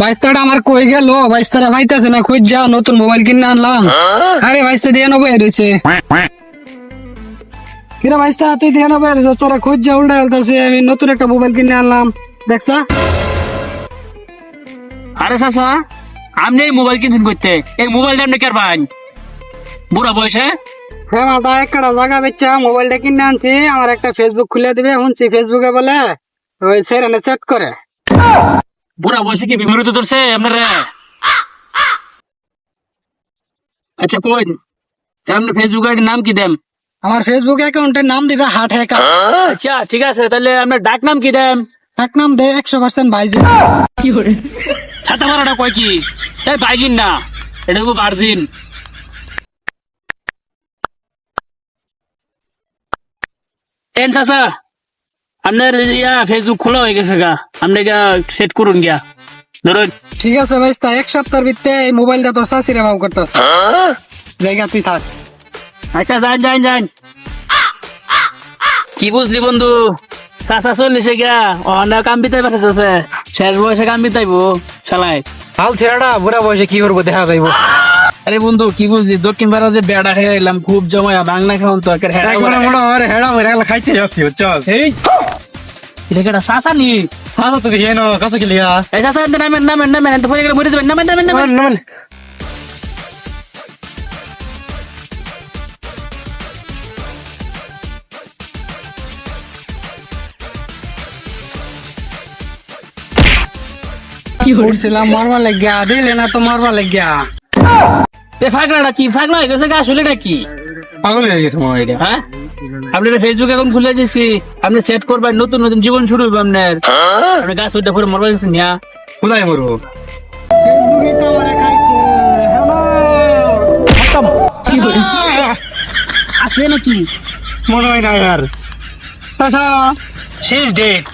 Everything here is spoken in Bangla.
বাইস্তাটা আমার কই গেল? বাইস্তারা পাইতেছে না, খুঁজ যা, নতুন মোবাইল কিনে আনলাম। আরে বাইস্তা দিয়ে নেবো রয়েছে। কিরা বাইস্তা, তুই দিয়ে নেবো রয়েছে, তোরা খুঁজ যা, উল্টা হেলতেছে। আমি নতুন একটা মোবাইল কিনে আনলাম, দেখছা? আরে চাচা, আপনি এই মোবাইল কিনছেন করতে, এই মোবাইলটা আপনি কার পান? বুড়া বয়সে হ্যাঁ মাথা একটা জায়গা বেচা মোবাইলটা কিনে আনছি। আমার একটা ফেসবুক খুলে দিবে, শুনছি ফেসবুকে বলে ওই সেরেনে চ্যাট করে। বুড়া বয়সে কি বিমরিত ধরছে আপনার? আচ্ছা কই আপনার ফেসবুক আইডির নাম কি দেন? আমার ফেসবুক অ্যাকাউন্টের নাম দিবে হাট হ্যাকার। আচ্ছা ঠিক আছে, তাহলে আপনার ডাক নাম কি দেন? এক নাম দে 100% ভাইজি। ছাতা মারাটা কয় কি? এই ভাইজিন না, এটা খুব ভার্জিন। টেন চাচা, আপনার ফেসবুক খোলা হয়ে গেছে গা, আপনি গা সেট করুন গিয়া ধরুন। ঠিক আছে ভাইস্তা, এক সপ্তাহের ভিতরে এই মোবাইলটা তোর শাশিরে ভাব করতেছে। জায়গা তুই থাক। আচ্ছা যান যান যান। কি বুঝলি বন্ধু, চাচা চল্লিশে গিয়া অনেক কাম বিতাই পাঠাচ্ছে, শেষ বয়সে কাম বিতাইবো চালাই। হাল ছেড়াটা বুড়া বয়সে কি করবো দেখা যাইব। আরে বন্ধু কি বুঝলি, দক্ষিণ ভারত যে বেড়া খেয়ে এলাম খুব জমায়া, বাংলা খাওন তো একের হেডা একবার মনে হয় হেড়া মেরে গেলে খাইতে যাচ্ছি বুঝছস। এই এটা চাচা নি? হাল তো দেখি না কাছে কি লিয়া এই চাচা নামেন নামেন নামেন, তো পরে গেলে মরে যাবেন, নামেন নামেন নামেন। নমন উঠছিলাম মরবা লাগিয়া, দিলে না তো মরবা লাগিয়া। এ ফাগলাটা কি, ফাগলা হয়ে গেছে গা, আসলে এটা কি? পাগল হয়ে গেছে মনে হয় এটা। হ্যাঁ আপনার ফেসবুক অ্যাকাউন্ট খুলে দিয়েছি, আপনি সেট করবেন, নতুন নতুন জীবন শুরু হবে আপনার। আপনি গাছ উঠে পরে মরবা গেছেন ইয়া। কোথায় মরবো? ফেসবুকে তো আমারে খাইছে। আছে নাকি? মনে হয় না আর শেষ ডেট